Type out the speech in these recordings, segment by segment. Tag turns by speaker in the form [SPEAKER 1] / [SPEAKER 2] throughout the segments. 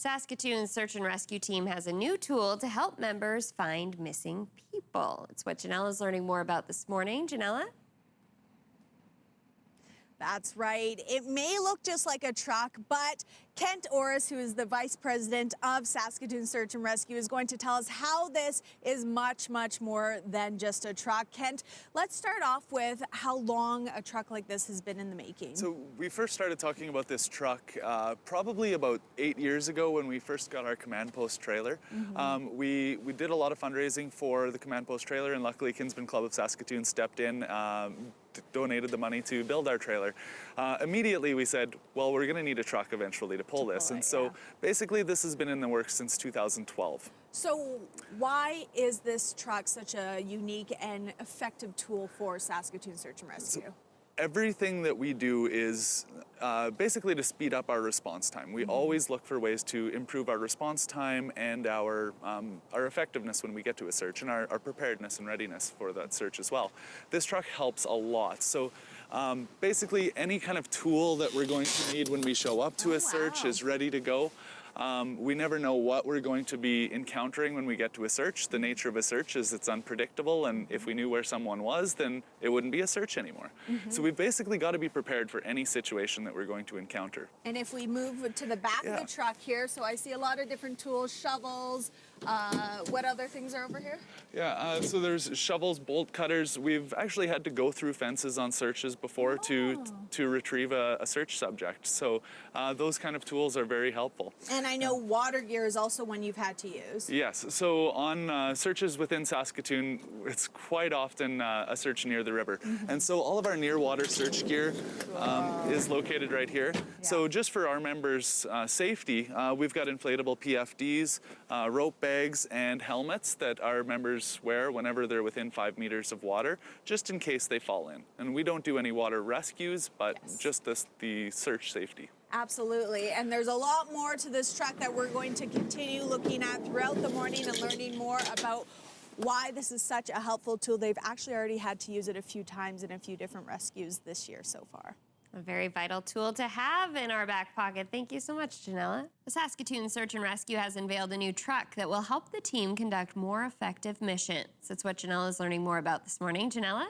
[SPEAKER 1] Saskatoon's search and rescue team has a new tool to help members find missing people. It's what Janella's learning more about this morning. Janella?
[SPEAKER 2] That's right. It may look just like a truck, but Kent Orris, who is the Vice President of Saskatoon Search and Rescue, is going to tell us how this is much, much more than just a truck. Kent, let's start off with how long a truck like this has been in the making.
[SPEAKER 3] So we first started talking about this truck probably about 8 years ago when we first got our command post trailer. We did a lot of fundraising for the command post trailer, and luckily Kinsman Club of Saskatoon stepped in, donated the money to build our trailer. Immediately we said, well, we're going to need a truck eventually to pull this. And so basically this has been in the works since 2012.
[SPEAKER 2] So why is this truck such a unique and effective tool for Saskatoon Search and Rescue?
[SPEAKER 3] Everything that we do is basically to speed up our response time. We always look for ways to improve our response time and our effectiveness when we get to a search, and our preparedness and readiness for that search as well. This truck helps a lot. So basically any kind of tool that we're going to need when we show up to a search is ready to go. We never know what we're going to be encountering when we get to a search. The nature of a search is it's unpredictable, and if we knew where someone was, then it wouldn't be a search anymore. So we've basically got to be prepared for any situation that we're going to encounter.
[SPEAKER 2] And if we move to the back of the truck here, so I see a lot of different tools, shovels. What other things are over here?
[SPEAKER 3] So there's shovels, bolt cutters. We've actually had to go through fences on searches before to retrieve a search subject. So those kind of tools are very helpful.
[SPEAKER 2] And I know water gear is also one you've had to use.
[SPEAKER 3] Yes, so on searches within Saskatoon, it's quite often a search near the river. And so all of our near water search gear is located right here. So just for our members' safety, we've got inflatable PFDs, rope bags, and helmets that our members wear whenever they're within 5 meters of water, just in case they fall in. And we don't do any water rescues, but just the search safety.
[SPEAKER 2] Absolutely, and there's a lot more to this truck that we're going to continue looking at throughout the morning and learning more about why this is such a helpful tool. They've actually already had to use it a few times in a few different rescues this year so far.
[SPEAKER 1] A very vital tool to have in our back pocket. Thank you so much, Janella. The Saskatoon Search and Rescue has unveiled a new truck that will help the team conduct more effective missions. That's what Janella's learning more about this morning. Janella?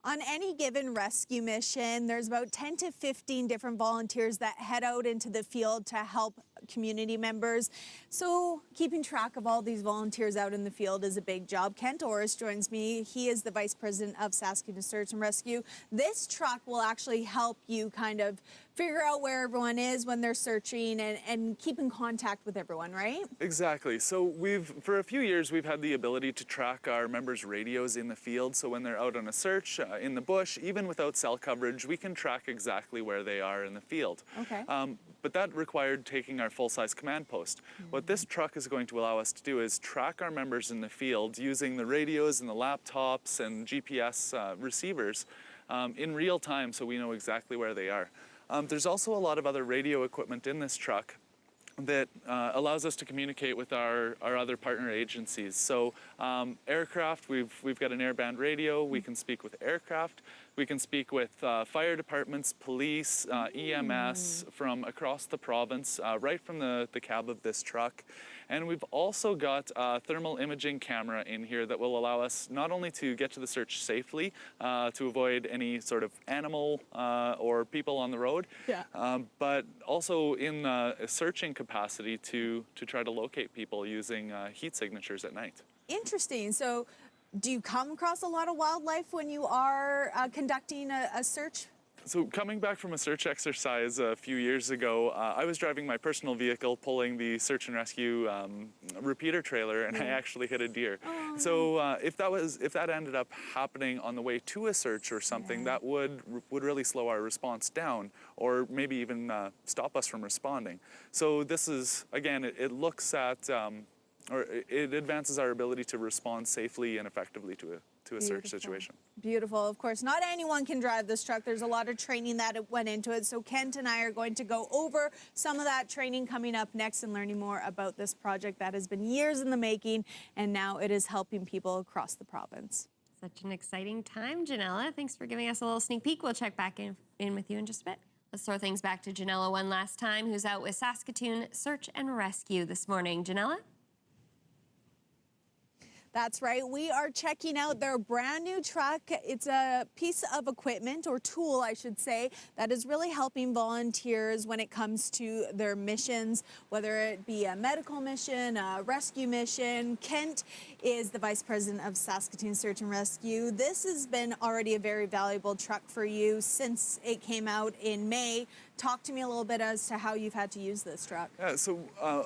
[SPEAKER 2] On any given rescue mission, there's about 10 to 15 different volunteers that head out into the field to help community members. So keeping track of all these volunteers out in the field is a big job. Kent Orris joins me. He is the Vice President of Saskatoon Search and Rescue. This truck will actually help you kind of figure out where everyone is when they're searching and keep in contact with everyone, right?
[SPEAKER 3] Exactly. So for a few years, we've had the ability to track our members' radios in the field. So when they're out on a search in the bush, even without cell coverage, we can track exactly where they are in the field.
[SPEAKER 2] Okay.
[SPEAKER 3] But that required taking our full-size command post. What this truck is going to allow us to do is track our members in the field using the radios and the laptops and GPS receivers in real time, so we know exactly where they are. There's also a lot of other radio equipment in this truck that allows us to communicate with our other partner agencies. So aircraft, we've got an airband radio. We can speak with aircraft. We can speak with fire departments, police, EMS from across the province, right from the cab of this truck. And we've also got a thermal imaging camera in here that will allow us not only to get to the search safely, to avoid any sort of animal or people on the road, but also in a searching capacity to try to locate people using heat signatures at night.
[SPEAKER 2] Interesting. So do you come across a lot of wildlife when you are conducting a search?
[SPEAKER 3] So coming back from a search exercise a few years ago, I was driving my personal vehicle pulling the search and rescue repeater trailer, and I actually hit a deer. So if that ended up happening on the way to a search or something, that would really slow our response down, or maybe even stop us from responding. So this is, again, it looks at, or it advances our ability to respond safely and effectively to a search situation.
[SPEAKER 2] Beautiful. Of course, not anyone can drive this truck. There's a lot of training that went into it. So Kent and I are going to go over some of that training coming up next and learning more about this project that has been years in the making, and now it is helping people across the province.
[SPEAKER 1] Such an exciting time, Janella. Thanks for giving us a little sneak peek. We'll check back in with you in just a bit. Let's throw things back to Janella one last time, who's out with Saskatoon Search and Rescue this morning. Janella?
[SPEAKER 2] That's right. We are checking out their brand new truck. It's a piece of equipment, or tool, I should say, that is really helping volunteers when it comes to their missions, whether it be a medical mission, a rescue mission. Kent is the Vice President of Saskatoon Search and Rescue. This has been already a very valuable truck for you since it came out in May. Talk to me a little bit as to how you've had to use this truck.
[SPEAKER 3] Yeah, so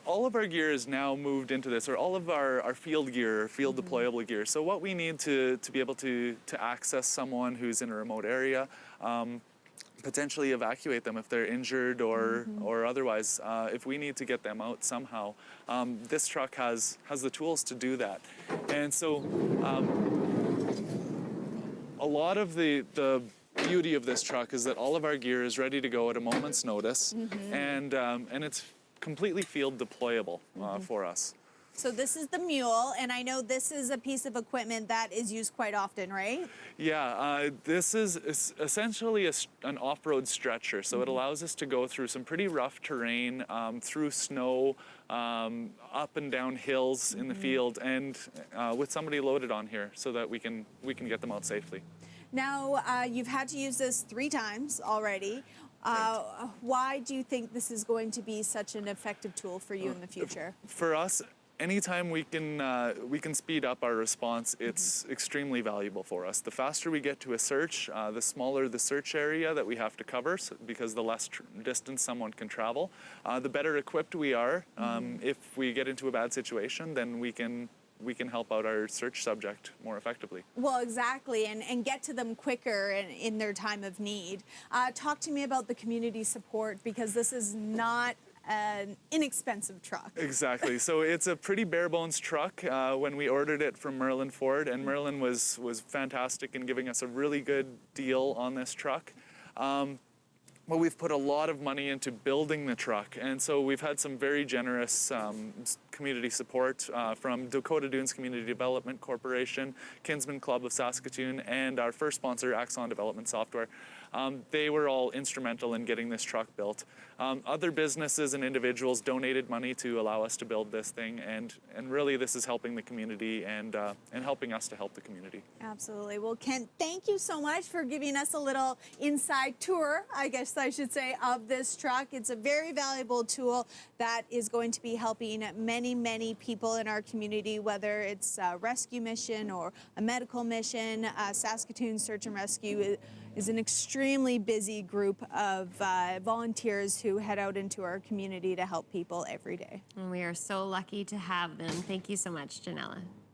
[SPEAKER 3] all of our gear is now moved into this, or all of our field gear, field deployable gear. So what we need to be able to access someone who's in a remote area, potentially evacuate them if they're injured or otherwise, if we need to get them out somehow, this truck has the tools to do that. And so a lot of the beauty of this truck is that all of our gear is ready to go at a moment's notice, and it's completely field deployable for us.
[SPEAKER 2] So this is the mule, and I know this is a piece of equipment that is used quite often, right?
[SPEAKER 3] Yeah, this is essentially an off-road stretcher, so it allows us to go through some pretty rough terrain, through snow, up and down hills in the field, and with somebody loaded on here so that we can get them out safely.
[SPEAKER 2] Now, you've had to use this 3 times already.
[SPEAKER 3] Right.
[SPEAKER 2] Why do you think this is going to be such an effective tool for you in the future?
[SPEAKER 3] For us, anytime we can speed up our response, it's extremely valuable for us. The faster we get to a search, the smaller the search area that we have to cover, because the less distance someone can travel, the better equipped we are. If we get into a bad situation, then we can help out our search subject more effectively.
[SPEAKER 2] Well, exactly, and get to them quicker in their time of need. Talk to me about the community support, because this is not an inexpensive truck.
[SPEAKER 3] Exactly. So it's a pretty bare bones truck. When we ordered it from Merlin Ford, and Merlin was fantastic in giving us a really good deal on this truck. Well, we've put a lot of money into building the truck, and so we've had some very generous community support from Dakota Dunes Community Development Corporation, Kinsman Club of Saskatoon, and our first sponsor, Axon Development Software. They were all instrumental in getting this truck built. Other businesses and individuals donated money to allow us to build this thing, and really this is helping the community and helping us to help the community.
[SPEAKER 2] Absolutely. Well, Kent, thank you so much for giving us a little inside tour, I guess I should say, of this truck. It's a very valuable tool that is going to be helping many, many people in our community, whether it's a rescue mission or a medical mission. Saskatoon Search and Rescue is an extremely busy group of volunteers who head out into our community to help people every day.
[SPEAKER 1] And we are so lucky to have them. Thank you so much, Janella.